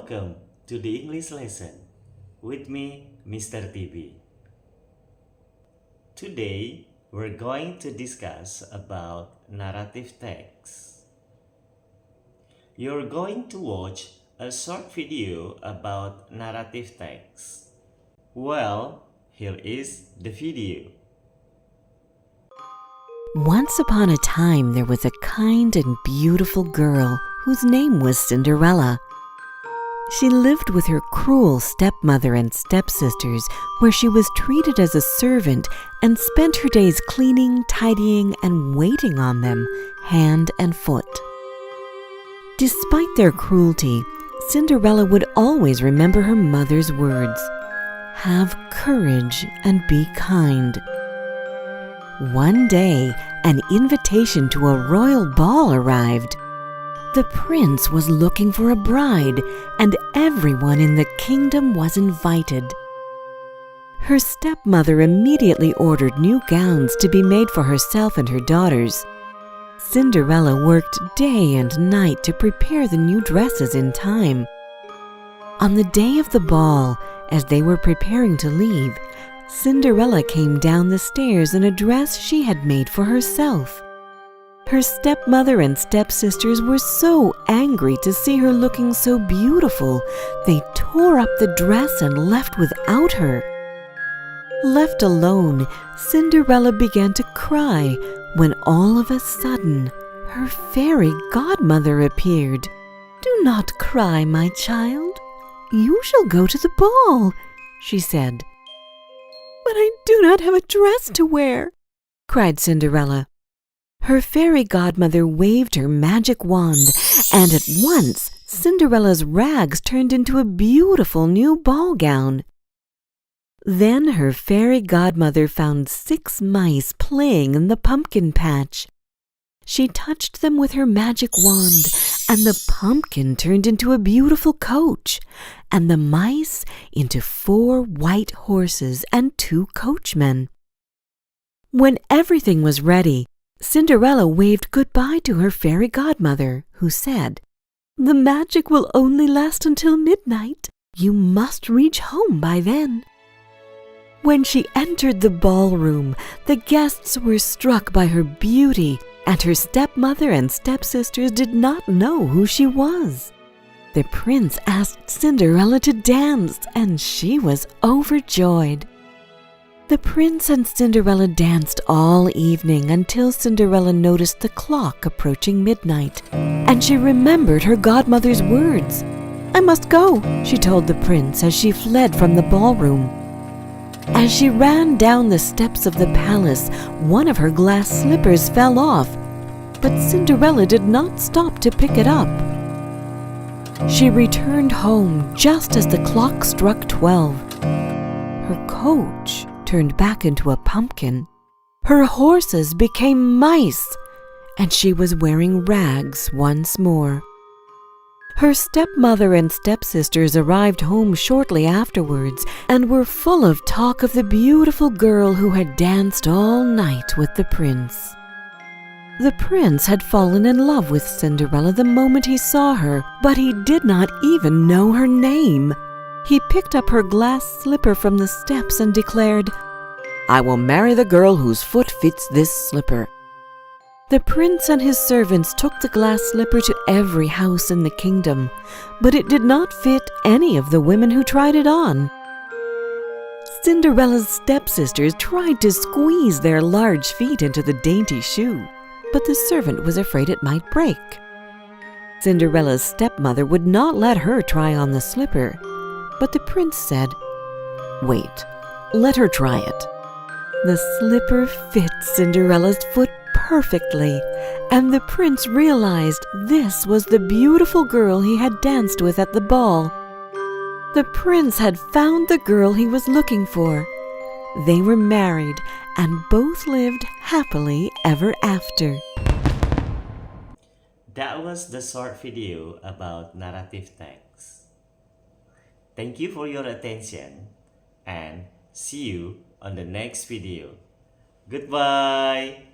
welcome to the English lesson with me, Mr. TB. Today, we're going to discuss about narrative text. You're going to watch a short video about narrative text. Well, here is the video. Once upon a time, there was a kind and beautiful girl whose name was Cinderella. She lived with her cruel stepmother and stepsisters, where she was treated as a servant and spent her days cleaning, tidying, and waiting on them, hand and foot. Despite their cruelty, Cinderella would always remember her mother's words, "Have courage and be kind." One day, an invitation to a royal ball arrived. The prince was looking for a bride, and everyone in the kingdom was invited. Her stepmother immediately ordered new gowns to be made for herself and her daughters. Cinderella worked day and night to prepare the new dresses in time. On the day of the ball, as they were preparing to leave, Cinderella came down the stairs in a dress she had made for herself. Her stepmother and stepsisters were so angry to see her looking so beautiful, they tore up the dress and left without her. Left alone, Cinderella began to cry when all of a sudden her fairy godmother appeared. "Do not cry, my child. You shall go to the ball," she said. "But I do not have a dress to wear," cried Cinderella. Her fairy godmother waved her magic wand, and at once Cinderella's rags turned into a beautiful new ball gown. Then her fairy godmother found 6 mice playing in the pumpkin patch. She touched them with her magic wand, and the pumpkin turned into a beautiful coach, and the mice into 4 white horses and 2 coachmen. When everything was ready, Cinderella waved goodbye to her fairy godmother, who said, "The magic will only last until midnight. You must reach home by then." When she entered the ballroom, the guests were struck by her beauty, and her stepmother and stepsisters did not know who she was. The prince asked Cinderella to dance, and she was overjoyed. The prince and Cinderella danced all evening until Cinderella noticed the clock approaching midnight, and she remembered her godmother's words. "I must go," she told the prince as she fled from the ballroom. As she ran down the steps of the palace, one of her glass slippers fell off, but Cinderella did not stop to pick it up. She returned home just as the clock struck 12. Her coach turned back into a pumpkin. Her horses became mice, and she was wearing rags once more. Her stepmother and stepsisters arrived home shortly afterwards and were full of talk of the beautiful girl who had danced all night with the prince. The prince had fallen in love with Cinderella the moment he saw her, but he did not even know her name. He picked up her glass slipper from the steps and declared, "I will marry the girl whose foot fits this slipper." The prince and his servants took the glass slipper to every house in the kingdom, but it did not fit any of the women who tried it on. Cinderella's stepsisters tried to squeeze their large feet into the dainty shoe, but the servant was afraid it might break. Cinderella's stepmother would not let her try on the slipper, but the prince said, "Wait, let her try it." The slipper fit Cinderella's foot perfectly, and the prince realized this was the beautiful girl he had danced with at the ball. The prince had found the girl he was looking for. They were married and both lived happily ever after. That was the short video about narrative text. Thank you for your attention, and see you on the next video. Goodbye!